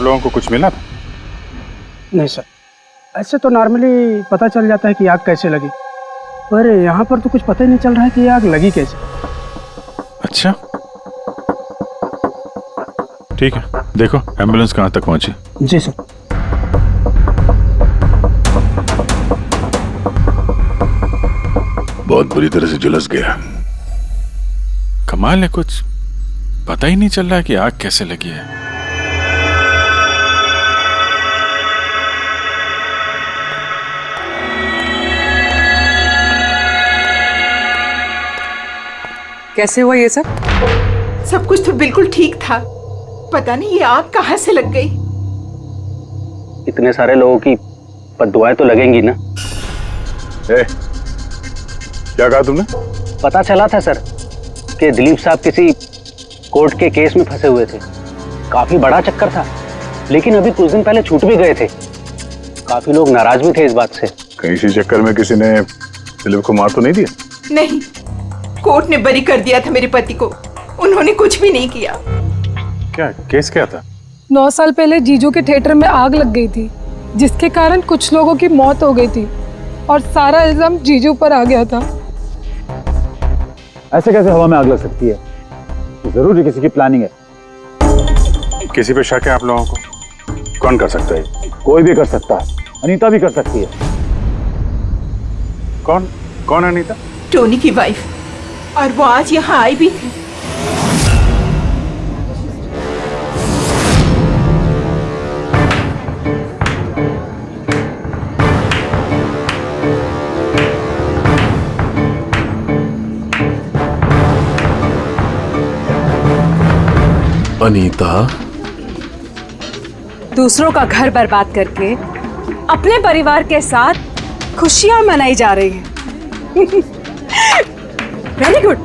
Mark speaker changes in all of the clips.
Speaker 1: आप लोगों को कुछ मिला था?
Speaker 2: नहीं सर, ऐसे तो नॉर्मली पता चल जाता है कि आग कैसे लगी, पर यहाँ पर तो कुछ पता ही नहीं चल रहा है कि आग लगी कैसे।
Speaker 1: अच्छा ठीक है, देखो एम्बुलेंस कहाँ तक पहुंची।
Speaker 2: जी सर।
Speaker 1: बहुत बुरी तरह से झुलस गया। कमाल है, कुछ पता ही नहीं चल रहा है कि आग कैसे लगी है।
Speaker 3: कैसे हुआ ये सब?
Speaker 4: सब कुछ तो बिल्कुल ठीक था, पता नहीं ये आग कहाँ से लग गई।
Speaker 5: इतने सारे लोगों की बद्दुआएं तो लगेंगी ना।
Speaker 1: क्या कहा तुमने?
Speaker 5: पता चला था सर कि दिलीप साहब किसी कोर्ट के केस में फंसे हुए थे। काफी बड़ा चक्कर था, लेकिन अभी कुछ दिन पहले छूट भी गए थे। काफी लोग नाराज भी थे इस बात से।
Speaker 1: कहीं इसी चक्कर में किसी ने दिलीप को मार तो नहीं दिया?
Speaker 4: नहीं, कोर्ट ने बरी कर दिया था मेरे पति को, उन्होंने कुछ भी नहीं किया।
Speaker 1: क्या केस क्या था?
Speaker 6: 9 साल पहले जीजू के थिएटर में आग लग गई थी, जिसके कारण कुछ लोगों की मौत हो गई थी और सारा इल्जाम जीजू पर आ गया था।
Speaker 7: ऐसे कैसे हवा में आग लग सकती है? जरूर किसी की प्लानिंग है।
Speaker 1: किसी पे शक है आप लोगों को? कौन कर सकता है?
Speaker 7: कोई भी कर सकता है, अनीता भी कर सकती है।
Speaker 1: कौन कौन अनीता?
Speaker 4: टोनी की वाइफ, और वो आज यहाँ आई भी थी।
Speaker 1: अनीता
Speaker 3: दूसरों का घर बर्बाद करके अपने परिवार के साथ खुशियां मनाई जा रही है। वेरी गुड,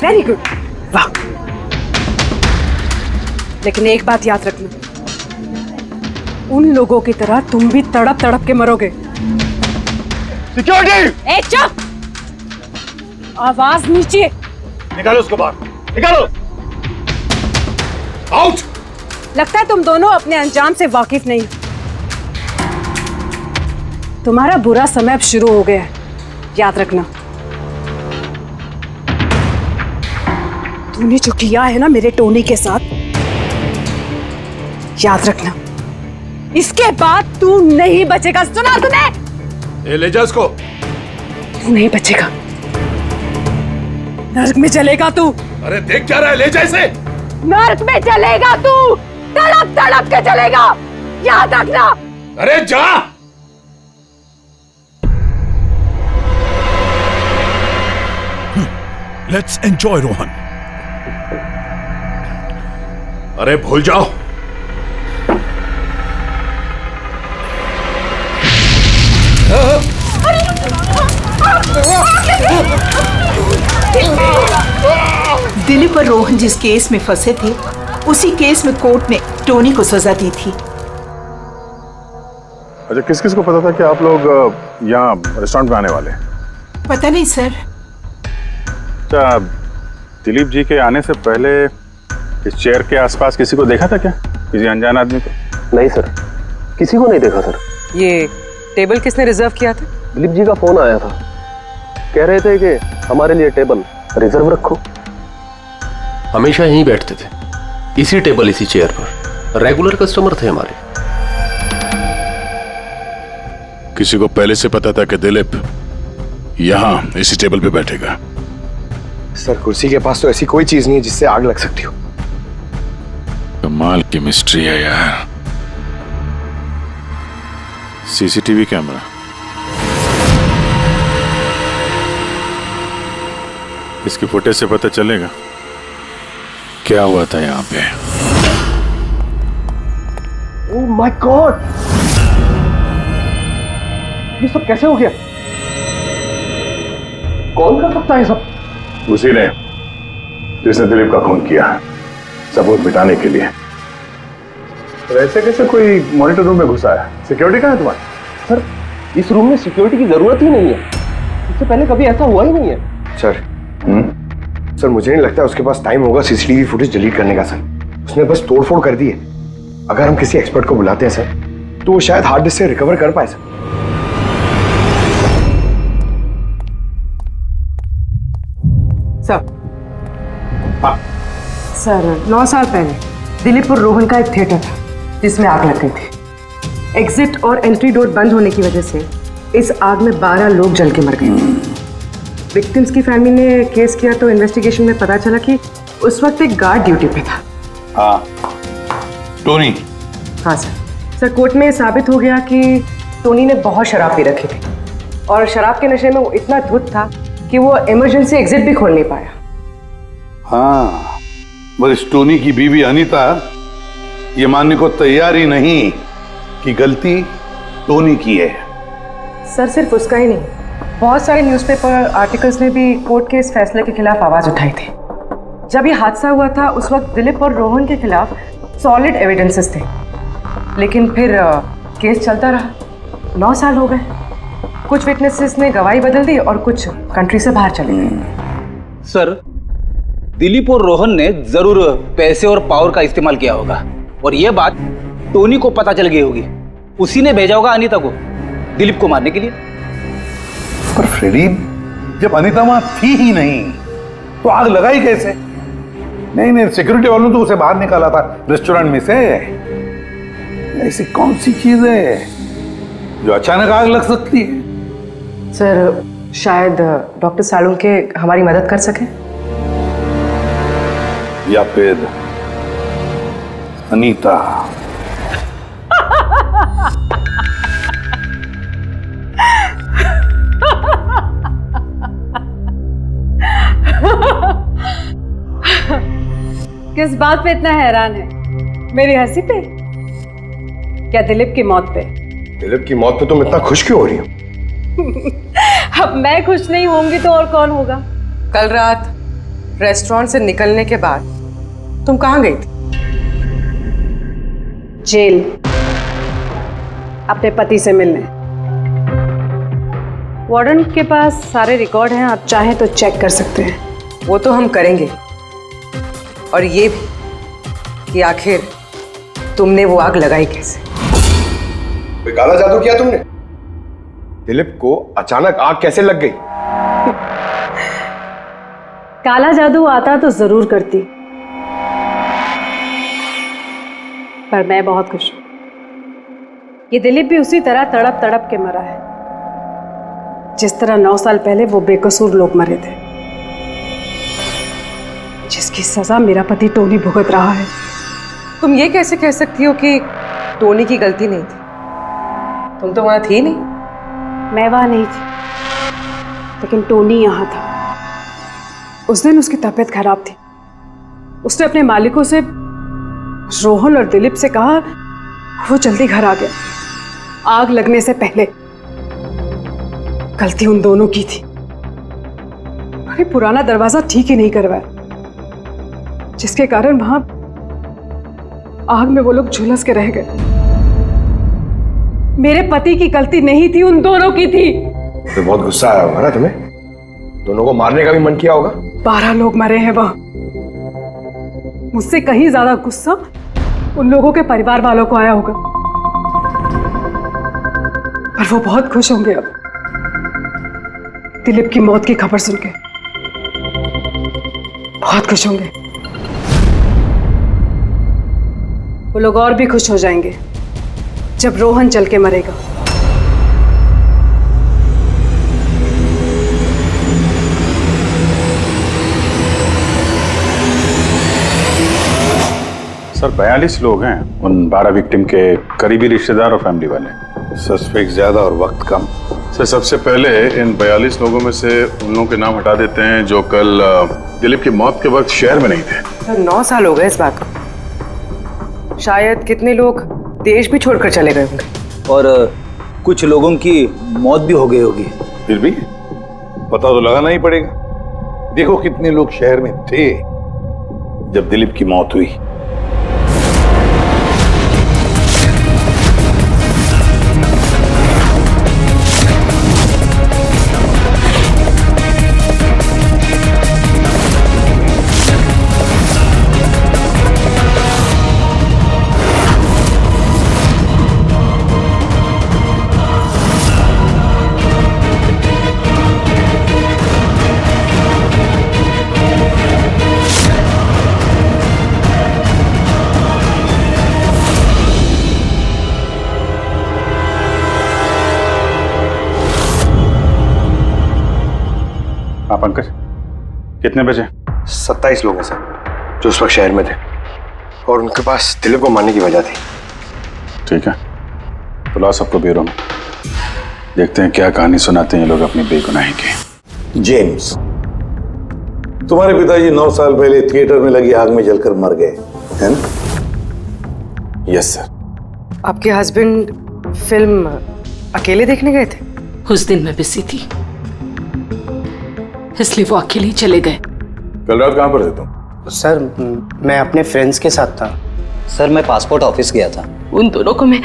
Speaker 3: वेरी गुड, वाह। लेकिन एक बात याद रखना, उन लोगों की तरह तुम भी तड़प तड़प के मरोगे।
Speaker 7: सिक्योरिटी!
Speaker 3: ए चुप! आवाज नीचे।
Speaker 7: निकालो उसको बाहर, निकालो! आउट!
Speaker 3: लगता है तुम दोनों अपने अंजाम से वाकिफ नहीं। तुम्हारा बुरा समय अब शुरू हो गया है, याद रखना। तूने जो किया है ना मेरे टोनी के साथ, याद रखना, इसके बाद तू नहीं बचेगा। सुना तूने?
Speaker 1: ले जा उसको।
Speaker 3: तू नहीं बचेगा, नर्क में चलेगा तू।
Speaker 1: अरे देख क्या रहा है, ले जा इसे।
Speaker 3: नर्क में चलेगा तू, तड़प तड़प के चलेगा, याद रखना।
Speaker 1: अरे जा।
Speaker 8: Let's enjoy Rohan.
Speaker 1: अरे भूल जाओ।
Speaker 4: दिलीप और रोहन जिस केस में फंसे थे, उसी केस में कोर्ट ने टोनी को सजा दी थी।
Speaker 1: अच्छा, किस किस को पता था कि आप लोग यहाँ रेस्टोरेंट में आने वाले हैं?
Speaker 4: पता नहीं सर।
Speaker 1: अच्छा, दिलीप जी के आने से पहले इस चेयर के आसपास किसी को देखा था क्या? किसी अनजान आदमी को?
Speaker 5: नहीं सर, किसी को नहीं देखा सर।
Speaker 3: ये टेबल किसने रिजर्व किया था?
Speaker 5: दिलीप जी का फोन आया था, कह रहे थे कि हमारे लिए टेबल रिजर्व रखो।
Speaker 9: हमेशा यहीं बैठते थे, इसी टेबल इसी चेयर पर, रेगुलर कस्टमर थे हमारे।
Speaker 1: किसी को पहले से पता था कि दिलीप यहाँ इसी टेबल पे बैठेगा?
Speaker 10: सर, कुर्सी के पास तो ऐसी कोई चीज नहीं है जिससे आग लग सकती हो।
Speaker 1: कमाल की मिस्ट्री है यार। सीसीटीवी कैमरा, इसकी फुटेज से पता चलेगा क्या हुआ था यहाँ पे।
Speaker 5: ओह माय गॉड, ये सब कैसे हो गया? कौन कर सकता है सब?
Speaker 1: उसी ने जिसने दिलीप का खून किया, सबूत मिटाने के लिए। तो ऐसे कैसे कोई मॉनिटर रूम में घुसा है? सिक्योरिटी कहाँ है तुम्हारी?
Speaker 5: सर, इस रूम में सिक्योरिटी की जरूरत ही नहीं है, इससे पहले कभी ऐसा हुआ ही नहीं है।
Speaker 10: सर, सर मुझे नहीं लगता उसके पास टाइम होगा सीसीटीवी फुटेज डिलीट करने का। सर, उसने बस तोड़फोड़ कर दी है। अगर हम किसी एक्सपर्ट को बुलाते हैं सर तो वो शायद हार्ड डिस्क से रिकवर कर पाए सर।
Speaker 8: सर 9 साल पहले दिलीप और रोहन का एक थिएटर था जिसमें आग लग गई थी। एग्जिट और एंट्री डोर बंद होने की वजह से इस आग में 12 लोग जल के मर गए थे। विक्टिम्स की फैमिली ने केस किया तो इन्वेस्टिगेशन में पता चला कि उस वक्त एक गार्ड ड्यूटी पे था।
Speaker 1: हाँ, टोनी।
Speaker 8: हाँ सर कोर्ट में साबित हो गया कि टोनी ने बहुत शराब पी रखी थी और शराब के नशे में वो इतना धुत था कि वो इमरजेंसी एग्जिट भी खोल नहीं पाया।
Speaker 11: हाँ, बस टोनी की बीवी अनीता ये मानने को तैयार ही नहीं कि गलती टोनी की है।
Speaker 8: सर सिर्फ उसका ही नहीं, बहुत सारे न्यूज़पेपर आर्टिकल्स ने भी कोर्ट के इस फैसले के खिलाफ आवाज उठाई थी। जब ये हादसा हुआ था उस वक्त दिलीप और रोहन के खिलाफ सॉलिड एविडेंसेस थे, लेकिन फिर केस चलता रहा। 9 साल हो गए। कुछ विटनेसेस ने गवाही बदल दी और कुछ कंट्री से बाहर चले गए।
Speaker 5: सर, दिलीप और रोहन ने जरूर पैसे और पावर का इस्तेमाल किया होगा और ये बात टोनी को पता चल गई होगी। उसी ने भेजा होगा अनीता को दिलीप को मारने के लिए।
Speaker 11: पर फ्रेडी, जब अनीता वहां थी ही नहीं तो आग लगाई कैसे? नहीं, सिक्योरिटी वालों ने तो उसे बाहर निकाला था रेस्टोरेंट में से। ऐसी कौन सी चीज है जो अचानक आग लग सकती है?
Speaker 8: सर शायद डॉक्टर सालुंके हमारी मदद कर सके,
Speaker 11: या फिर अनीता।
Speaker 3: किस बात पे इतना हैरान है? मेरी हंसी पे? क्या दिलीप की मौत पे?
Speaker 10: दिलीप की मौत पे तुम इतना खुश क्यों हो रही हो?
Speaker 3: अब मैं खुश नहीं होंगी तो और कौन होगा?
Speaker 8: कल रात रेस्टोरेंट से निकलने के बाद तुम कहाँ गई थी?
Speaker 3: जेल, अपने पति से मिलने। वार्डन के पास सारे रिकॉर्ड हैं, आप चाहें तो चेक कर सकते हैं।
Speaker 8: वो तो हम करेंगे, और ये भी कि आखिर तुमने वो आग लगाई कैसे?
Speaker 10: कोई काला जादू किया तुमने? दिलीप को अचानक आग कैसे लग गई?
Speaker 3: काला जादू आता तो जरूर करती, पर मैं बहुत खुश हूं। ये दिलीप भी उसी तरह तड़प तड़प के मरा है जिस तरह 9 साल पहले वो बेकसूर लोग मरे थे, जिसकी सजा मेरा पति टोनी भुगत रहा है।
Speaker 8: तुम ये कैसे कह सकती हो कि टोनी की गलती नहीं थी? तुम तो वहां थी नहीं।
Speaker 3: मैं वहां नहीं थी, लेकिन टोनी यहाँ था। उस दिन उसकी तबीयत खराब थी। उसने अपने मालिकों से, रोहन और दिलीप से कहा, वो जल्दी घर आ गया आग लगने से पहले। गलती उन दोनों की थी। अरे पुराना दरवाजा ठीक ही नहीं करवाया, जिसके कारण वहां आग में वो लोग झुलस के रह गए। मेरे पति की गलती नहीं थी, उन दोनों की थी।
Speaker 10: तो बहुत गुस्सा आया होगा ना तुम्हें? दोनों को मारने का भी मन किया होगा।
Speaker 3: 12 लोग मरे हैं वहां। मुझसे कहीं ज्यादा गुस्सा उन लोगों के परिवार वालों को आया होगा, पर वो बहुत खुश होंगे अब दिलीप की मौत की खबर सुनके। बहुत खुश होंगे। वो लोग और भी खुश हो जाएंगे जब रोहन चल के मरेगा।
Speaker 1: सर 42 लोग हैं, उन 12 विक्टिम के करीबी रिश्तेदार और फैमिली वाले।
Speaker 11: सस्पेक्ट ज्यादा और वक्त कम।
Speaker 1: सर सबसे पहले इन 42 लोगों में से उन लोगों के नाम हटा देते हैं जो कल दिलीप की मौत के वक्त शहर में नहीं थे।
Speaker 8: सर 9 साल हो गए इस बात को। शायद कितने लोग देश भी छोड़कर चले गए होंगे,
Speaker 5: और कुछ लोगों की मौत भी हो गई होगी।
Speaker 11: फिर भी पता तो लगाना ही पड़ेगा। देखो कितने लोग शहर में थे जब दिलीप की मौत हुई।
Speaker 1: हाँ पंकज, कितने बजे?
Speaker 10: 27 लोग हैं सर जो उस वक्त शहर में थे और उनके पास दिलीप को मारने की वजह थी।
Speaker 1: ठीक है, बुलाओ सबको ब्यूरो में, देखते हैं क्या कहानी सुनाते हैं ये लोग अपनी बेगुनाही की।
Speaker 11: जेम्स, तुम्हारे पिताजी 9 साल पहले थिएटर में लगी आग में जलकर मर गए, है ना?
Speaker 10: Yes sir.
Speaker 8: आपके हस्बैंड फिल्म अकेले देखने गए थे?
Speaker 4: उस दिन मैं बिजी थी, इसलिए वो अकेले ही चले गए।
Speaker 1: कल रात कहाँ पर थे तुम?
Speaker 2: सर मैं अपने फ्रेंड्स के साथ था।
Speaker 5: सर मैं पासपोर्ट ऑफिस गया था।
Speaker 4: उन दोनों को मैं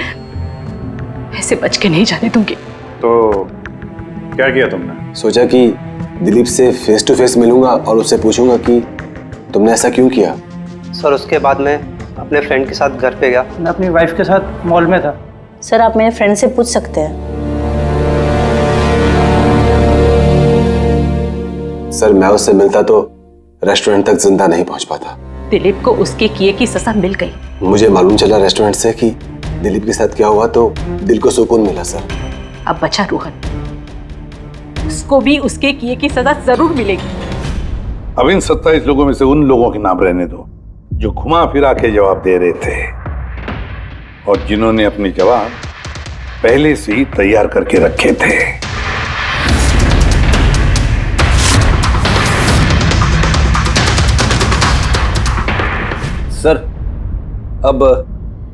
Speaker 4: ऐसे बच के नहीं जाने दूंगी।
Speaker 1: तो क्या किया तुमने?
Speaker 10: सोचा कि दिलीप से फेस टू फेस मिलूंगा और उससे पूछूंगा कि तुमने ऐसा क्यों किया।
Speaker 5: सर उसके बाद मैं अपने फ्रेंड के साथ घर पे गया।
Speaker 2: मैं अपनी वाइफ के साथ मॉल में था।
Speaker 12: सर आप मेरे फ्रेंड से पूछ सकते हैं।
Speaker 10: सर मैं उससे मिलता तो रेस्टोरेंट तक जिंदा नहीं पहुंच पाता।
Speaker 4: दिलीप को उसके किए की सजा मिल गई।
Speaker 10: मुझे मालूम चला रेस्टोरेंट से कि दिलीप के साथ क्या हुआ तो दिल को सुकून मिला सर।
Speaker 4: अब बचा रोहन, उसको भी उसके किए की सजा जरूर मिलेगी।
Speaker 11: अब इन 27 लोगों में से उन लोगों के नाम रहने दो जो घुमा फिरा के जवाब दे रहे थे और जिन्होंने अपने जवाब पहले से ही तैयार करके रखे थे।
Speaker 5: सर अब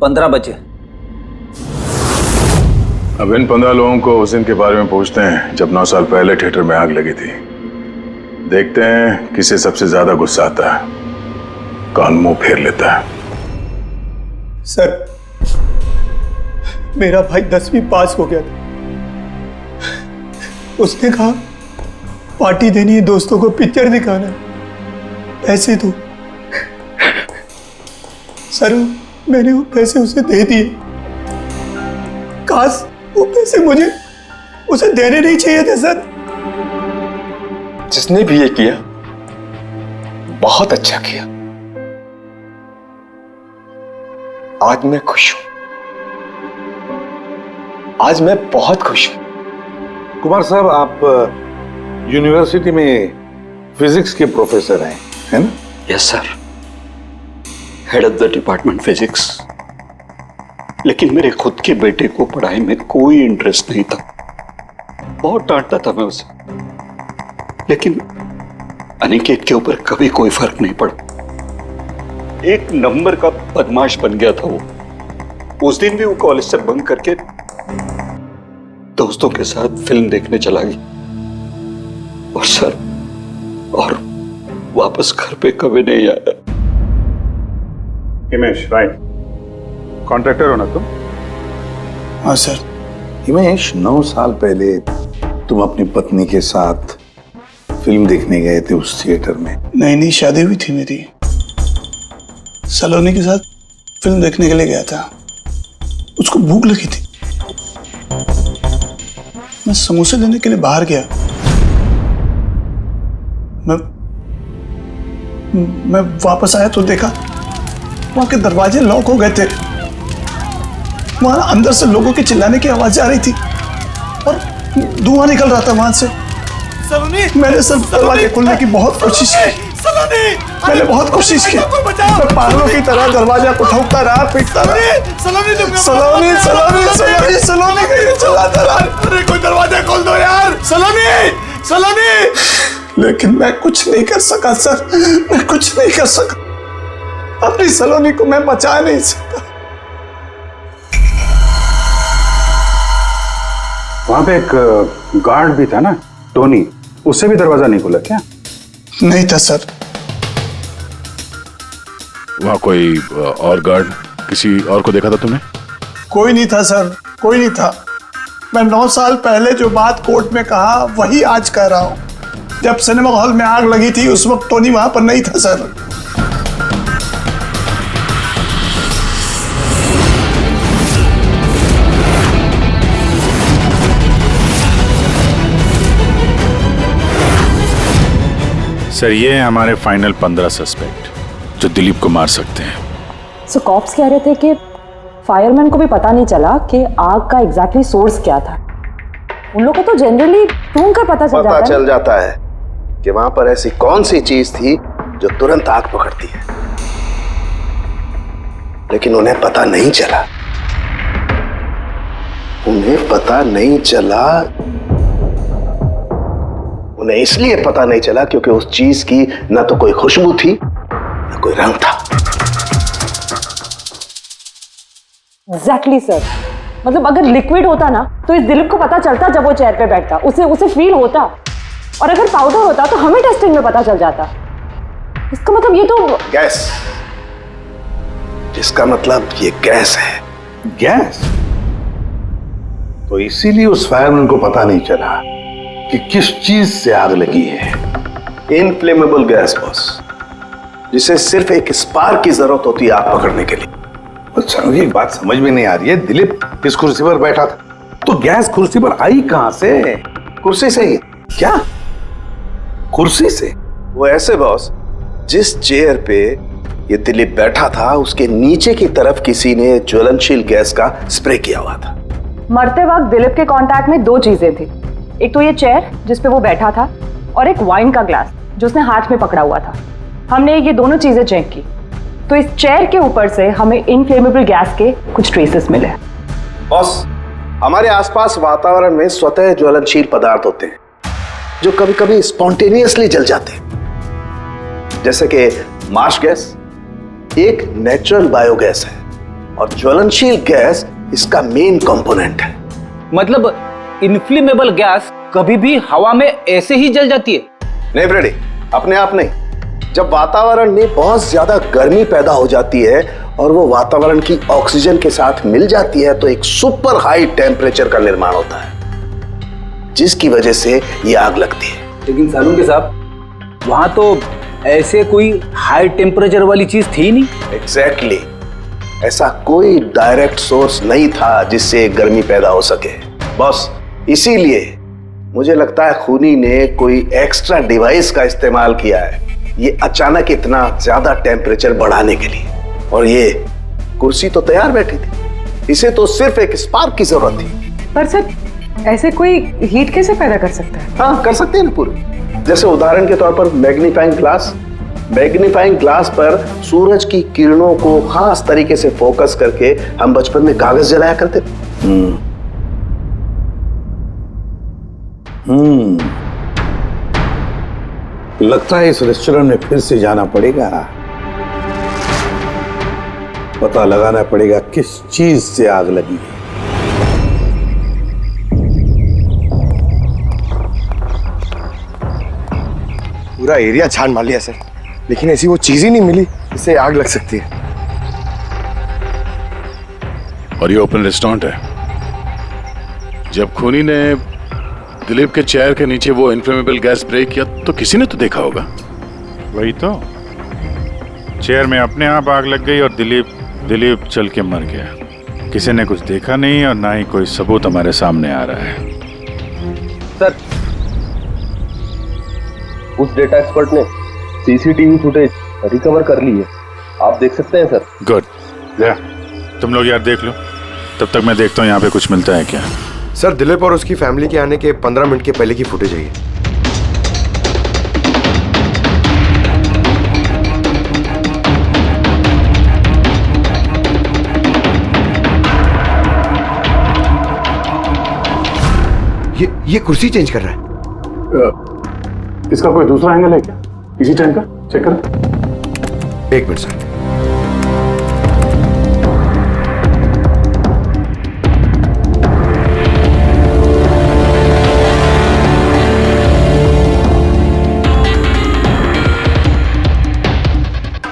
Speaker 5: 15 बजे।
Speaker 1: अब इन 15 लोगों को उस दिन के बारे में पूछते हैं जब 9 साल पहले थिएटर में आग लगी थी। देखते हैं किसे सबसे ज्यादा गुस्सा आता है, कौन मुंह फेर लेता है।
Speaker 2: सर मेरा भाई 10वीं पास हो गया था। उसने कहा पार्टी देनी है, दोस्तों को पिक्चर दिखाना है, पैसे दो। सर मैंने वो पैसे उसे दे दिए। काश वो पैसे मुझे उसे देने नहीं चाहिए थे सर।
Speaker 10: जिसने भी ये किया बहुत अच्छा किया। आज मैं खुश हूं, आज मैं बहुत खुश हूं।
Speaker 11: कुमार साहब आप यूनिवर्सिटी में फिजिक्स के प्रोफेसर हैं, है ना?
Speaker 13: Yes sir, head of the department physics. लेकिन मेरे खुद के बेटे को पढ़ाई में कोई इंटरेस्ट नहीं था। बहुत डांटता था मैं उसे, लेकिन अनिकेत के ऊपर कभी कोई फर्क नहीं पड़ा। एक नंबर का बदमाश बन गया था वो। उस दिन भी वो कॉलेज से बंक करके दोस्तों के साथ फिल्म देखने चला गया और सर और वापस घर पे कभी नहीं आया।
Speaker 1: हिमेश, राइट, कॉन्ट्रैक्टर हो ना तुम?
Speaker 2: हाँ सर।
Speaker 11: हिमेश, 9 साल पहले तुम अपनी पत्नी के साथ फिल्म देखने गए थे उस थिएटर में।
Speaker 2: नई शादी हुई थी मेरी, सलोनी के साथ फिल्म देखने के लिए गया था। उसको भूख लगी थी, मैं समोसे लेने के लिए बाहर गया। मैं वापस आया तो देखा वहां के दरवाजे लॉक हो गए थे। वहां अंदर से लोगों के चिल्लाने की आवाज आ रही थी और धुआं निकल रहा था वहां से। मैंने सब दरवाजे खोलने की बहुत कोशिश की। मैंने बहुत कोशिश की। मैं पागलों की तरह दरवाजा को ठोकता रहा, पीटता रहा। सलोनी चिल्लाता रहा, अरे कोई दरवाजा खोल दो यार, सलोनी। लेकिन मैं कुछ नहीं कर सका सर, मैं कुछ नहीं कर सका। अपनी सलोनी को मैं बचा नहीं सका।
Speaker 1: वहां पे एक गार्ड भी था ना, टोनी, उससे भी दरवाजा नहीं खुला क्या?
Speaker 2: नहीं था सर।
Speaker 1: वहां कोई और गार्ड, किसी और को देखा था तुमने?
Speaker 2: कोई नहीं था सर, कोई नहीं था। मैं 9 साल पहले जो बात कोर्ट में कहा वही आज कह रहा हूं। जब सिनेमा हॉल में आग लगी थी उस वक्त टोनी वहां पर नहीं था सर।
Speaker 1: सर ये है हमारे फाइनल 15 सस्पेक्ट जो दिलीप को मार सकते हैं।
Speaker 12: सो कॉप्स कह रहे थे कि फायरमैन को भी पता नहीं चला कि आग का एग्जैक्टली सोर्स क्या था। उन लोगों को तो जनरली ढूंढ कर पता चल जाता है।
Speaker 14: कि वहां पर ऐसी कौन सी चीज थी जो तुरंत आग पकड़ती है, लेकिन उन्हें पता नहीं चला। उन्हें पता नहीं चला। उन्हें इसलिए पता नहीं चला क्योंकि उस चीज की ना तो कोई खुशबू थी ना कोई रंग था।
Speaker 12: एग्जैक्टली सर, मतलब अगर लिक्विड होता ना तो इस दिलीप को पता चलता जब वो चेयर पे बैठता, उसे फील होता। और अगर पाउडर होता तो हमें टेस्टिंग में पता चल जाता। इसका मतलब ये तो
Speaker 14: गैस, इसका मतलब ये गैस है।
Speaker 11: गैस? तो इसीलिए उस फायरमैन को पता नहीं चला कि किस चीज से आग लगी है।
Speaker 14: इनफ्लेमेबल गैस बॉस, जिसे सिर्फ एक स्पार्क की जरूरत होती है आग पकड़ने के लिए।
Speaker 11: अच्छा, मुझे एक बात समझ में नहीं आ रही है। दिलीप इस कुर्सी पर बैठा था तो गैस कुर्सी पर आई कहां से?
Speaker 14: कुर्सी से ही।
Speaker 11: क्या? कुर्सी से?
Speaker 14: वो ऐसे बॉस, जिस चेयर पे ये दिलीप बैठा था उसके नीचे की तरफ किसी ने ज्वलनशील गैस का स्प्रे किया हुआ था।
Speaker 12: मरते वक्त दिलीप के कांटेक्ट में दो चीजें थी, एक तो ये चेयर जिस पे वो बैठा था और एक वाइन का ग्लास जो उसने हाथ में पकड़ा हुआ था। हमने ये दोनों चीजें चेक की तो इस चेयर के ऊपर से हमें इनफ्लेमेबल गैस के कुछ ट्रेसेस मिले।
Speaker 14: बॉस, हमारे आसपास वातावरण में स्वतः ज्वलनशील पदार्थ होते हैं जो कभी कभी स्पॉन्टेनियसली जल जाते हैं, जैसे कि मार्श गैस एक नेचुरल बायोगैस है और ज्वलनशील गैस इसका मेन कंपोनेंट है।
Speaker 5: मतलब इनफ्लेमेबल गैस कभी भी हवा में ऐसे ही जल जाती है?
Speaker 14: नहीं फ्रेडी, अपने आप नहीं। जब वातावरण में बहुत ज्यादा गर्मी पैदा हो जाती है और वो वातावरण की ऑक्सीजन के साथ मिल जाती है तो एक सुपर हाई टेम्परेचर का निर्माण होता है, जिसकी वजह से ये आग लगती है।
Speaker 5: लेकिन सालुंके साहब, वहां तो ऐसे कोई हाई टेम्परेचर वाली चीज थी नहीं।
Speaker 14: एग्जैक्टली, ऐसा कोई डायरेक्ट सोर्स नहीं था जिससे गर्मी पैदा हो सके बॉस। इसीलिए मुझे लगता है खूनी ने कोई एक्स्ट्रा डिवाइस का इस्तेमाल किया है ये अचानक इतना ज्यादा टेम्परेचर बढ़ाने के लिए। और ये कुर्सी तो तैयार बैठी थी, इसे तो सिर्फ एक स्पार्क की जरूरत थी।
Speaker 8: पर सर, ऐसे कोई हीट कैसे पैदा कर सकता है?
Speaker 14: हाँ, कर सकते हैं ना पूरे। जैसे उदाहरण के तौर पर मैग्नीफाइंग ग्लास। मैग्नीफाइंग ग्लास पर सूरज की किरणों को खास तरीके से फोकस करके हम बचपन में कागज जलाया करते थे।
Speaker 11: लगता है इस रेस्टोरेंट में फिर से जाना पड़ेगा। पता लगाना पड़ेगा किस चीज से आग लगी है।
Speaker 10: पूरा एरिया छान मार लिया सर, लेकिन ऐसी वो चीज ही नहीं मिली जिससे आग लग सकती है।
Speaker 1: और ये ओपन रेस्टोरेंट है। जब खूनी ने दिलीप के चेयर के नीचे वो इनफ्लेमेबल गैस स्प्रे किया तो किसी ने तो देखा होगा।
Speaker 15: वही तो, चेयर में अपने आप आग लग गई और दिलीप चल के मर गया। किसी ने कुछ देखा नहीं और ना ही कोई सबूत हमारे सामने आ रहा है।
Speaker 9: सर, उस डेटा एक्सपर्ट ने सीसीटीवी फुटेज रिकवर कर ली है, आप देख सकते हैं सर।
Speaker 15: गुड, तुम लोग यार देख लो, तब तक मैं देखता हूँ यहाँ पे कुछ मिलता है क्या।
Speaker 10: सर, दिलीप और उसकी फैमिली के आने के 15 मिनट के पहले की फुटेज है ये। ये कुर्सी चेंज कर रहा है।
Speaker 1: इसका कोई दूसरा एंगल है क्या इसी टाइम का? चेक कर।
Speaker 10: एक मिनट सर।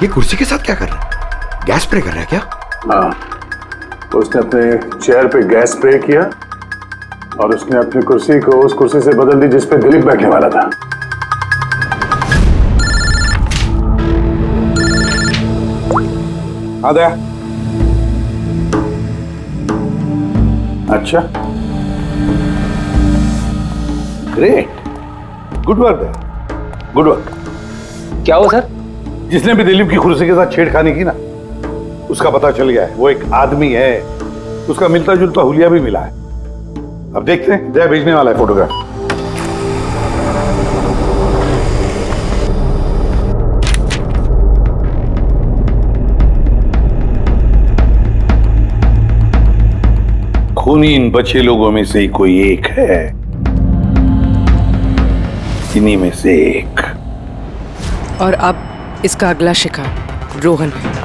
Speaker 10: ये कुर्सी के साथ क्या कर रहा है? गैस स्प्रे कर रहा है क्या?
Speaker 1: हाँ, उसने अपने चेयर पे गैस स्प्रे किया और उसने अपनी कुर्सी को उस कुर्सी से बदल दी जिस पे दिलीप बैठने वाला था।
Speaker 11: आ गया। अच्छा, ग्रेट, गुड वर्क है, गुड वर्क।
Speaker 5: क्या हुआ सर?
Speaker 11: जिसने भी दिलीप की कुर्सी के साथ छेड़खानी की ना, उसका पता चल गया है। वो एक आदमी है, उसका मिलता जुलता हुलिया भी मिला है। अब देखते हैं, जय भेजने वाला है फोटोग्राफ। उन्हीं इन बचे लोगों में से ही कोई एक है, इन्हीं में से एक।
Speaker 8: और अब इसका अगला शिकार रोहन है।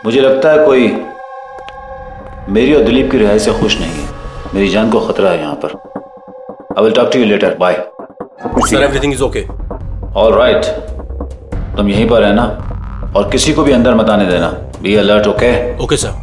Speaker 16: मुझे लगता है कोई मेरी और दिलीप की रिहाई से खुश नहीं है। मेरी जान को खतरा है यहाँ पर। I will talk to you later, bye.
Speaker 9: Sir everything is okay.
Speaker 16: All right, तुम यहीं पर रहना और किसी को भी अंदर मत आने देना। Be alert, okay?
Speaker 9: Okay sir.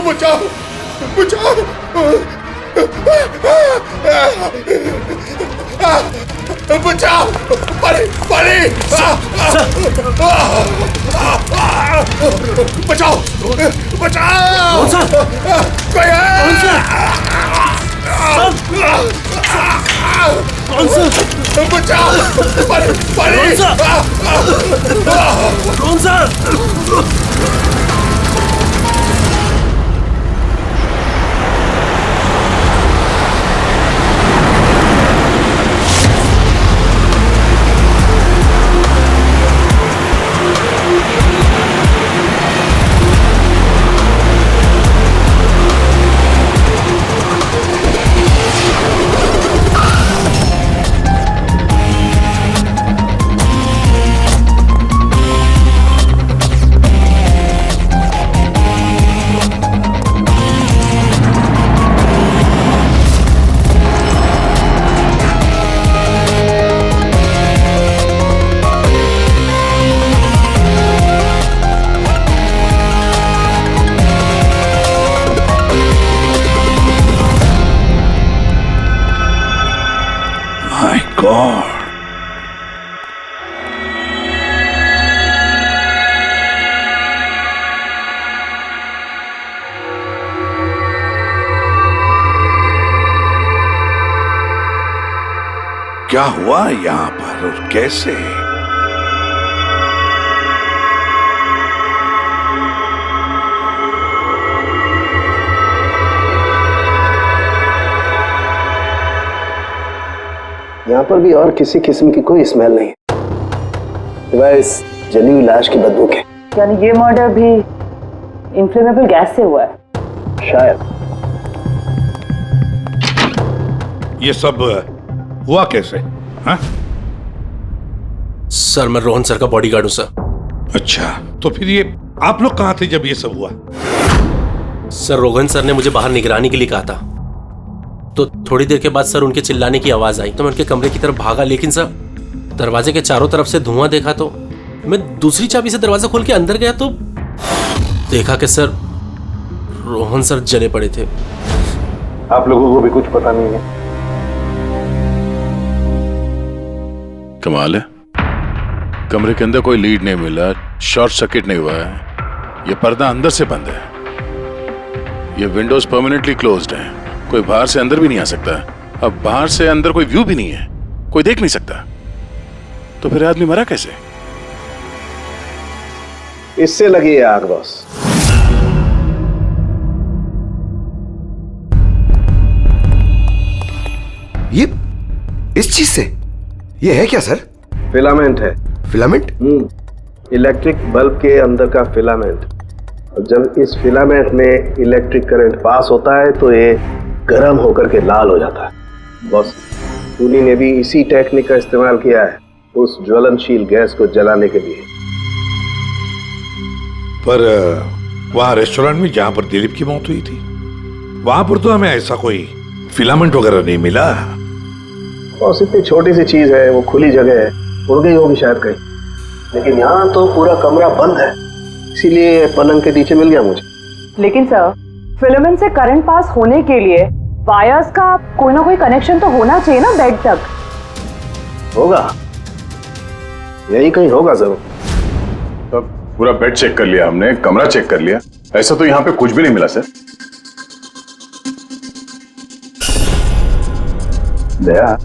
Speaker 11: बचाओ बचाओ, बचाओ, पानी पानी, बचाओ बचाओ, कोई है? बचाओ, पानी पानी, कौन सा? क्या हुआ यहाँ पर और कैसे?
Speaker 14: यहाँ पर भी और किसी किस्म की कोई स्मेल नहीं, सिवाय इस जली हुई लाश की बदबू के।
Speaker 12: यानी ये मर्डर भी इन्फ्लेमेबल गैस से हुआ है?
Speaker 14: शायद।
Speaker 11: ये सब हुआ कैसे? हाँ?
Speaker 9: सर मैं रोहन सर का बॉडीगार्ड हूं सर।
Speaker 11: अच्छा, तो फिर ये आप लोग कहाँ थे जब ये सब हुआ?
Speaker 9: सर रोहन सर ने मुझे बाहर निगरानी के लिए कहा था, तो थोड़ी देर के बाद सर उनके चिल्लाने की आवाज आई तो मैं उनके कमरे की तरफ भागा, लेकिन सर दरवाजे के चारों तरफ से धुआं देखा तो मैं दूसरी चाबी से दरवाजा खोल के अंदर गया तो देखा कि सर रोहन सर जले पड़े थे।
Speaker 11: आप लोगों को भी कुछ पता नहीं है।
Speaker 1: कमाल है, कमरे के अंदर कोई लीड नहीं मिला, शॉर्ट सर्किट नहीं हुआ है, ये पर्दा अंदर से बंद है, ये विंडोज परमानेंटली क्लोज्ड है, कोई बाहर से अंदर भी नहीं आ सकता। अब बाहर से अंदर कोई व्यू भी नहीं है, कोई देख नहीं सकता, तो फिर आदमी मरा कैसे?
Speaker 14: इससे लगी है आग बॉस।
Speaker 10: ये इस चीज से ये है क्या सर?
Speaker 14: फिलामेंट है।
Speaker 10: फिलामेंट?
Speaker 14: इलेक्ट्रिक बल्ब के अंदर का फिलामेंट। और जब इस फिलामेंट में इलेक्ट्रिक करंट पास होता है तो ये गर्म होकर के लाल हो जाता है। बॉस, खूनी ने भी इसी टेक्निक का इस्तेमाल किया है उस ज्वलनशील गैस को जलाने के लिए।
Speaker 11: पर वहां रेस्टोरेंट में जहां पर दिलीप की मौत हुई थी, वहां पर तो हमें ऐसा कोई फिलामेंट वगैरह नहीं मिला।
Speaker 14: बॉस, इतनी छोटी सी चीज है, वो खुली जगह है, उड़ गई होगी शायद कहीं, लेकिन यहाँ तो पूरा कमरा बंद है, इसीलिए पलंग के नीचे मिल गया मुझे।
Speaker 12: लेकिन सर, फिलामेंट से करंट पास होने के लिए वायर्स का कोई ना कोई कनेक्शन तो होना चाहिए ना बेड तक।
Speaker 14: होगा, यही कहीं होगा जरूर।
Speaker 1: तो पूरा बेड चेक कर लिया हमने, कमरा चेक कर लिया, ऐसा तो यहाँ पे कुछ भी नहीं मिला सर।
Speaker 11: दया,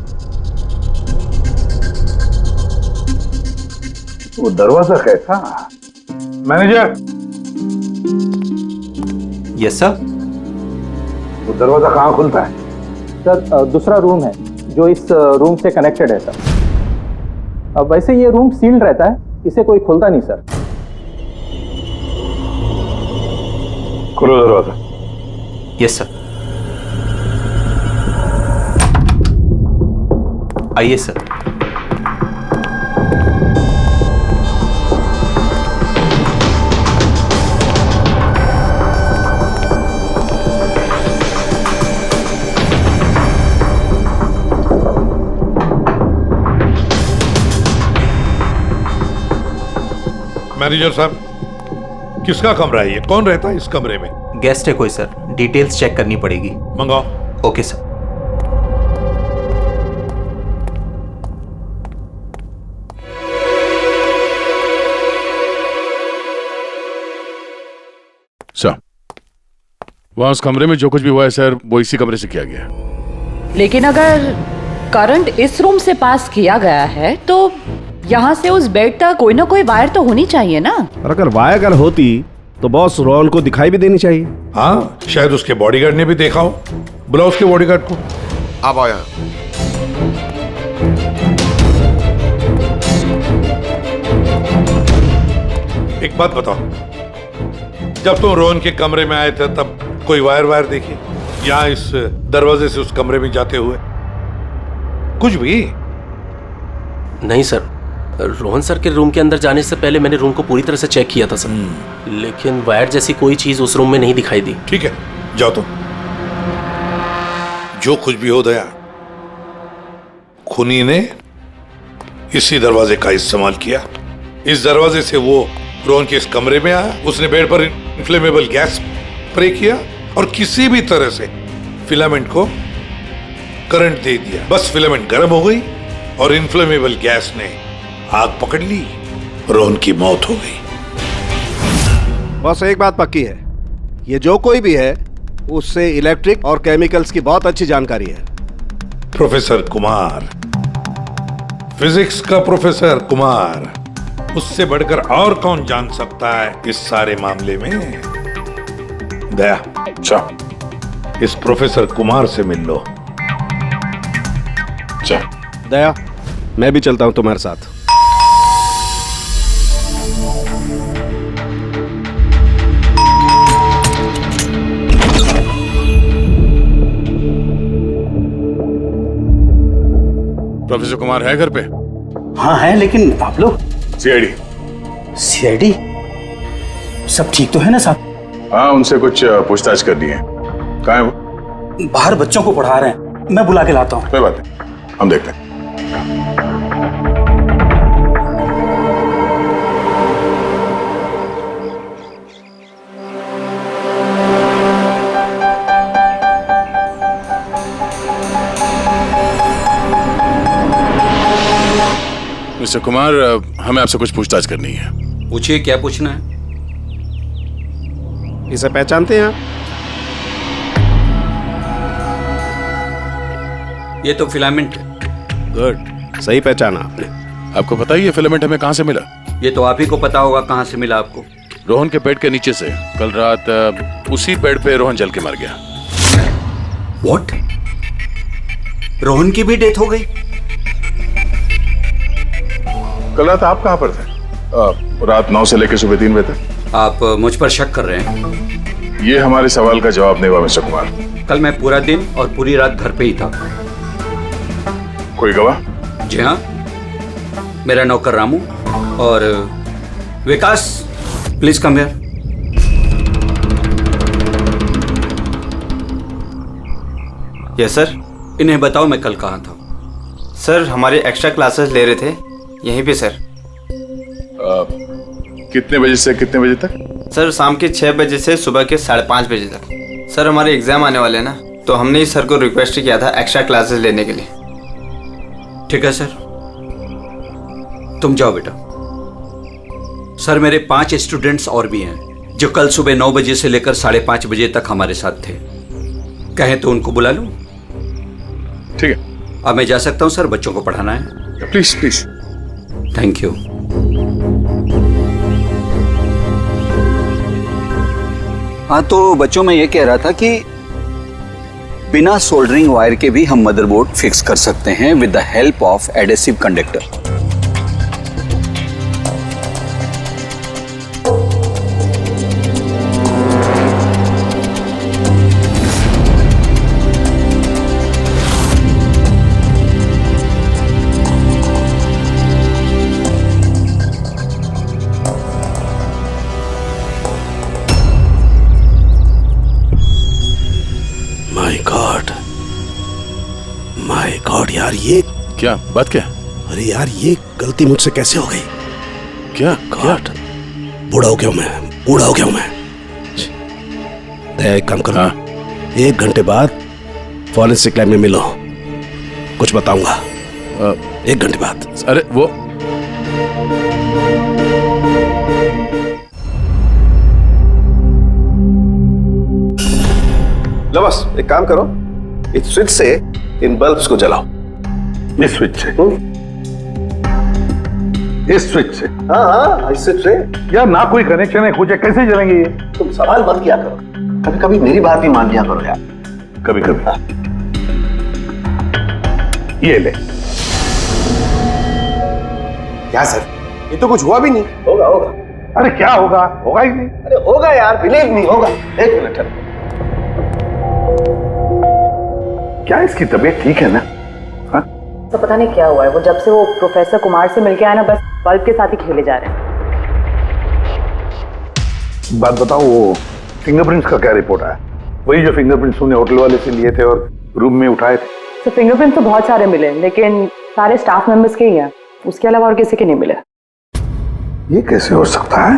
Speaker 11: वो दरवाजा कैसा? मैनेजर।
Speaker 5: Yes sir.
Speaker 11: वो दरवाजा कहाँ खुलता है?
Speaker 5: सर दूसरा रूम है जो इस रूम से कनेक्टेड है सर। अब वैसे ये रूम सील्ड रहता है, इसे कोई खोलता नहीं सर।
Speaker 11: खोलो दरवाजा।
Speaker 5: Yes sir. आइए सर।
Speaker 11: मैनेजर साहब, किसका कमरा है ये? कौन रहता है इस कमरे में?
Speaker 5: गेस्ट है कोई सर, डिटेल्स चेक करनी पड़ेगी।
Speaker 11: मंगाओ।
Speaker 5: Okay sir.
Speaker 1: सर, वहां उस कमरे में जो कुछ भी हुआ है सर, वो इसी कमरे से किया गया।
Speaker 17: लेकिन अगर करंट इस रूम से पास किया गया है तो यहाँ से उस बेड तक कोई ना कोई वायर तो होनी चाहिए ना।
Speaker 10: और अगर वायर अगर होती तो बॉस रोहन को दिखाई भी देनी चाहिए।
Speaker 11: हाँ, शायद उसके बॉडीगार्ड ने भी देखा हो। बुलाओ उसके बॉडीगार्ड को।
Speaker 10: आप आओ यहाँ।
Speaker 11: एक बात बताओ, जब तुम रोहन के कमरे में आए थे तब कोई वायर देखी यहाँ इस दरवाजे से उस कमरे में जाते हुए? कुछ भी
Speaker 9: नहीं सर, रोहन सर के रूम के अंदर जाने से पहले मैंने रूम को पूरी तरह से चेक किया था सर, लेकिन वायर जैसी कोई चीज उस रूम में नहीं दिखाई दी।
Speaker 11: ठीक है, जाओ तुम। जो कुछ भी हो दया, खूनी ने इसी दरवाजे का इस्तेमाल किया। इस दरवाजे से वो रोहन के इस कमरे में आया, उसने बेड पर इन्फ्लेमेबल गैस स्प्रे किया और किसी भी तरह से फिलामेंट को करंट दे दिया। बस फिलामेंट गर्म हो गई और इन्फ्लेमेबल गैस ने आग पकड़ ली, रोहन की मौत हो गई।
Speaker 14: बस एक बात पक्की है, ये जो कोई भी है उससे इलेक्ट्रिक और केमिकल्स की बहुत अच्छी जानकारी है।
Speaker 11: प्रोफेसर कुमार, फिजिक्स का प्रोफेसर कुमार, उससे बढ़कर और कौन जान सकता है इस सारे मामले में? दया,
Speaker 1: अच्छा,
Speaker 11: इस प्रोफेसर कुमार से मिल लो।
Speaker 14: दया, मैं भी चलता हूं तुम्हारे साथ।
Speaker 1: प्रोफेसर कुमार है घर पे?
Speaker 5: हाँ है, लेकिन आप लोग?
Speaker 1: सीआईडी
Speaker 5: सब ठीक तो है ना साहब?
Speaker 1: हाँ, उनसे कुछ पूछताछ करनी है। कहाँ है वो?
Speaker 5: बाहर बच्चों को पढ़ा रहे हैं, मैं बुला के लाता हूँ।
Speaker 1: कोई बात नहीं, हम देखते हैं। मिस्टर कुमार, हमें आपसे कुछ पूछताछ करनी है।
Speaker 13: पूछिए, क्या पूछना है?
Speaker 10: इसे पहचानते हैं आप?
Speaker 13: ये तो फिलामेंट है।
Speaker 10: गुड, सही पहचाना आपने।
Speaker 1: आपको पता ही ये फिलामेंट हमें कहाँ से मिला?
Speaker 13: ये तो आप ही को पता होगा कहाँ से मिला आपको।
Speaker 1: रोहन के बेड के नीचे से। कल रात उसी बेड पे रोहन जल के मर गया।
Speaker 13: व्हाट? रोहन की भी डेथ हो गई?
Speaker 1: कल रात आप कहाँ पर थे? रात 9 से लेकर सुबह 3 बजे तक।
Speaker 13: आप मुझ पर शक कर रहे हैं?
Speaker 1: ये हमारे सवाल का जवाब नहीं हुआ मिस्टर कुमार।
Speaker 13: कल मैं पूरा दिन और पूरी रात घर पे ही था।
Speaker 1: कोई गवाह?
Speaker 13: जी हाँ, मेरा नौकर रामू और Vikas. Please come here.
Speaker 18: Yes sir.
Speaker 13: इन्हें बताओ मैं कल कहाँ था।
Speaker 18: सर हमारे एक्स्ट्रा क्लासेस ले रहे थे यहीं पे सर।
Speaker 1: कितने बजे से कितने बजे तक?
Speaker 18: सर शाम के 6 बजे से सुबह के 5:30 बजे तक। सर हमारे एग्जाम आने वाले हैं ना, तो हमने ही सर को रिक्वेस्ट किया था एक्स्ट्रा क्लासेस लेने के लिए।
Speaker 13: ठीक है सर, तुम जाओ बेटा। सर मेरे 5 स्टूडेंट्स और भी हैं जो कल सुबह 9 बजे से लेकर 5:30 बजे तक हमारे साथ थे। कहें तो उनको बुला लूं?
Speaker 1: ठीक है।
Speaker 13: अब मैं जा सकता हूं सर, बच्चों को पढ़ाना है।
Speaker 1: Please please.
Speaker 13: Thank you.
Speaker 19: हाँ, तो बच्चों में ये कह रहा था कि बिना सोल्डरिंग वायर के भी हम मदरबोर्ड फिक्स कर सकते हैं with the help of adhesive conductor.
Speaker 14: My God यार, ये
Speaker 1: क्या बात? क्या?
Speaker 14: अरे यार, ये गलती मुझसे कैसे हो गई?
Speaker 1: क्या?
Speaker 14: गॉड, बूढ़ा हो गया मैं, बूढ़ा हो गया मैं। एक काम करो, 1 घंटे बाद फॉरेंसिक लैब में मिलो, कुछ बताऊंगा। 1 घंटे बाद।
Speaker 1: अरे वो
Speaker 14: लो बस, एक काम करो, इस स्विच से इन बल्ब्स को जलाओ।
Speaker 11: इस स्विच से? इस स्विच से?
Speaker 14: हाँ, इस स्विच से।
Speaker 11: यार ना कोई कनेक्शन है, कुछ है, कैसे जलेंगे ये?
Speaker 14: तुम सवाल मत किया करो, कभी कभी मेरी बात भी मान लिया करो यार।
Speaker 11: कभी कभी। ये ले।
Speaker 10: क्या सर, ये तो कुछ हुआ भी नहीं।
Speaker 14: होगा होगा।
Speaker 11: अरे क्या होगा? होगा ही नहीं।
Speaker 14: अरे होगा यार, बिलीव नहीं होगा। 1 मिनट है।
Speaker 11: क्या इसकी तबीयत ठीक है ना? हाँ?
Speaker 12: तो पता नहीं क्या हुआ है, वो जब से वो प्रोफेसर कुमार से मिलके आया ना, बस बल्ब के साथ ही खेले जा रहे हैं।
Speaker 11: बात बताओ, वो फिंगरप्रिंट्स का क्या रिपोर्ट आया? वही जो फिंगरप्रिंट्स तुमने होटल वाले से लिए थे और रूम में उठाए थे।
Speaker 12: तो फिंगरप्रिंट तो बहुत सारे मिले, लेकिन सारे स्टाफ मेंबर्स के ही हैं, उसके अलावा और किसी के नहीं मिले।
Speaker 11: ये कैसे हो सकता है?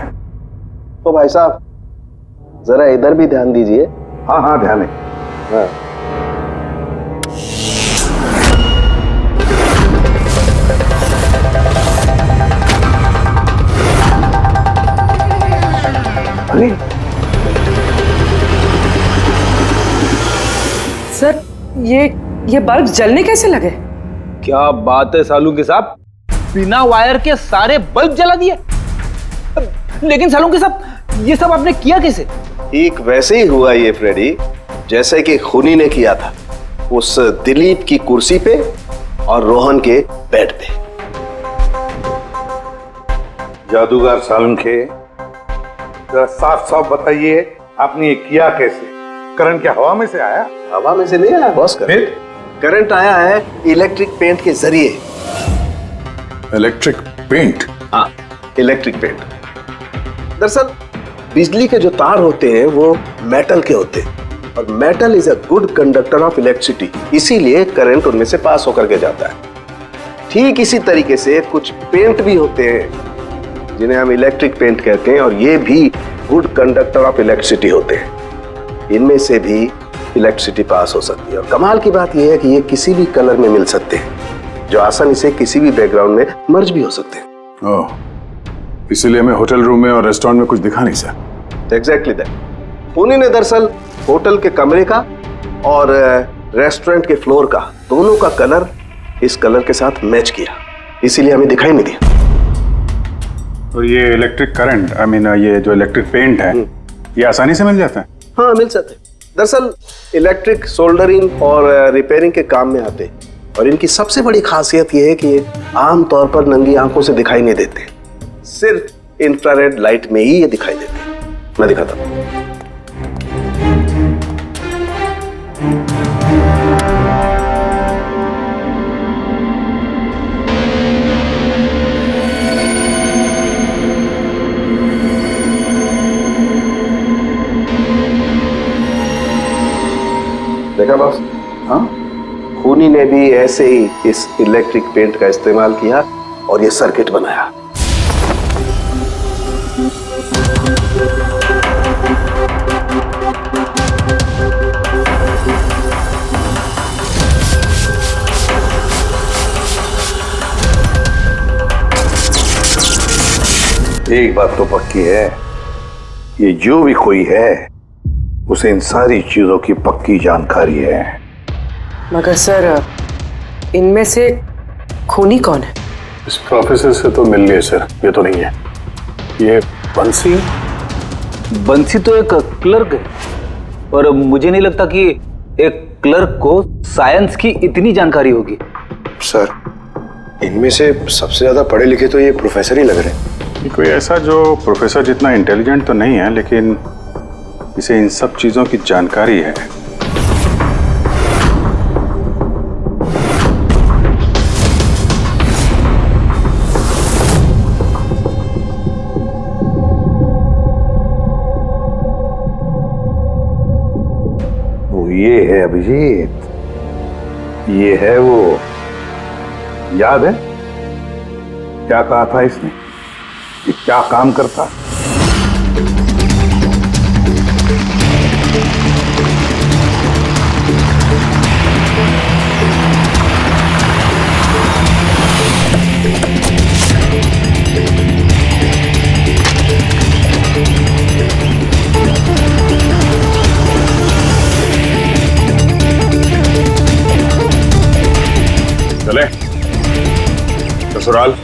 Speaker 14: तो भाई साहब जरा इधर भी ध्यान दीजिए।
Speaker 11: हाँ हाँ, ध्यान है।
Speaker 14: हाँ।
Speaker 11: अरे
Speaker 8: सर, ये बल्ब जलने कैसे लगे?
Speaker 18: क्या बात है सालूके साहब, बिना वायर के सारे बल्ब जला दिए। लेकिन सालूके साहब, ये सब आपने किया कैसे?
Speaker 14: ठीक वैसे ही हुआ ये फ्रेडी, जैसे कि खूनी ने किया था उस दिलीप की कुर्सी पे और रोहन के बेड पे।
Speaker 11: जादूगर सालुंखे, जरा साफ साफ बताइए, आपने ये किया कैसे? करंट क्या हवा में से आया?
Speaker 14: हवा में से नहीं आया बॉस, करंट आया है इलेक्ट्रिक पेंट के जरिए।
Speaker 1: Electric paint?
Speaker 14: हाँ, इलेक्ट्रिक पेंट। दरअसल बिजली के जो तार होते हैं वो मेटल के होते हैं, और metal is a good conductor of electricity, इसीलिए करंट उनमें से पास होकर के जाता है। ठीक इसी तरीके से कुछ पेंट भी होते हैं जिन्हें हम इलेक्ट्रिक पेंट कहते हैं, और ये भी गुड कंडक्टर ऑफ इलेक्ट्रिसिटी होते हैं। इनमें से भी इलेक्ट्रिसिटी पास हो सकती है, और कमाल की बात यह है कि ये किसी भी कलर में मिल सकते हैं। जो आसानी से किसी भी बैकग्राउंड में मर्ज भी हो सकते हैं।
Speaker 1: ओह, इसीलिए हमें होटल रूम में और रेस्टोरेंट में कुछ दिखा नहीं सर।
Speaker 14: Exactly that. खूनी ने दरअसल होटल के कमरे का और रेस्टोरेंट के फ्लोर का दोनों का कलर इस कलर के साथ मैच किया, इसीलिए हमें दिखाई नहीं दिया।
Speaker 15: और ये इलेक्ट्रिक करंट, आई मीन ये जो इलेक्ट्रिक पेंट है, ये आसानी से मिल जाता है?
Speaker 14: हाँ, मिल जाते हैं। दरअसल इलेक्ट्रिक सोल्डरिंग और रिपेयरिंग के काम में आते, और इनकी सबसे बड़ी खासियत यह है कि ये आमतौर पर नंगी आंखों से दिखाई नहीं देते, सिर्फ इंफ्रारेड लाइट में ही ये दिखाई देते हैं। मैं दिखाता हूं। देखा बॉस? हाँ, खूनी ने भी ऐसे ही इस इलेक्ट्रिक पेंट का इस्तेमाल किया और ये सर्किट बनाया।
Speaker 11: एक बात तो पक्की है, ये जो भी कोई है उसे इन सारी चीजों की पक्की जानकारी है।
Speaker 8: मगर सर, इनमें से खूनी कौन है?
Speaker 1: इस प्रोफेसर से तो मिल लिए सर, ये तो नहीं है। ये बंसी?
Speaker 16: बंसी तो एक क्लर्क है, और मुझे नहीं लगता कि एक क्लर्क को साइंस की इतनी जानकारी होगी।
Speaker 10: सर, इनमें से सबसे ज्यादा पढ़े लिखे तो ये प्रोफेसर ही लग रहे हैं।
Speaker 15: कोई ऐसा जो प्रोफेसर जितना इंटेलिजेंट तो नहीं है, लेकिन इसे इन सब चीजों की जानकारी है।
Speaker 11: वो ये है अभिजीत, ये है वो। याद है क्या कहा था इसने, ये क्या काम करता?
Speaker 1: चले ससुराल।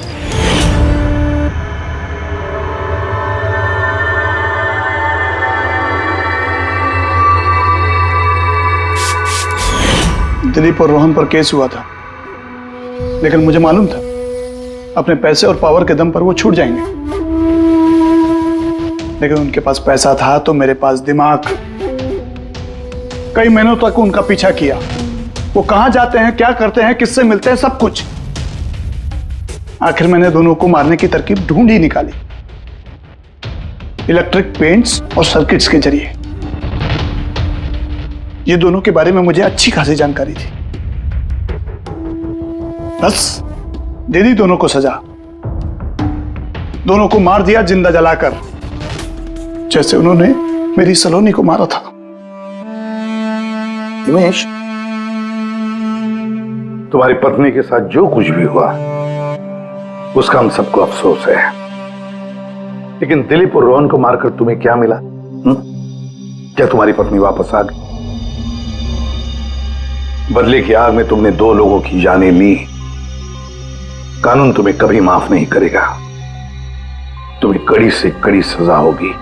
Speaker 2: दिलीप और रोहन पर केस हुआ था, लेकिन मुझे मालूम था अपने पैसे और पावर के दम पर वो छूट जाएंगे। लेकिन उनके पास पैसा था तो मेरे पास दिमाग। कई महीनों तक उनका पीछा किया, वो कहां जाते हैं, क्या करते हैं, किससे मिलते हैं, सब कुछ। आखिर मैंने दोनों को मारने की तरकीब ढूंढ ही निकाली, इलेक्ट्रिक पेंट्स और सर्किट्स के जरिए। ये दोनों के बारे में मुझे अच्छी खासी जानकारी थी। बस दे दी दोनों को सजा, दोनों को मार दिया जिंदा जलाकर, जैसे उन्होंने मेरी सलोनी को मारा था।
Speaker 11: हिमेश, तुम्हारी पत्नी के साथ जो कुछ भी हुआ उसका हम सबको अफसोस है, लेकिन दिलीप और रोहन को मारकर तुम्हें क्या मिला? क्या तुम्हारी पत्नी वापस आ गई? बदले की आग में तुमने दो लोगों की जानें ली। कानून तुम्हें कभी माफ नहीं करेगा, तुम्हें कड़ी से कड़ी सजा होगी।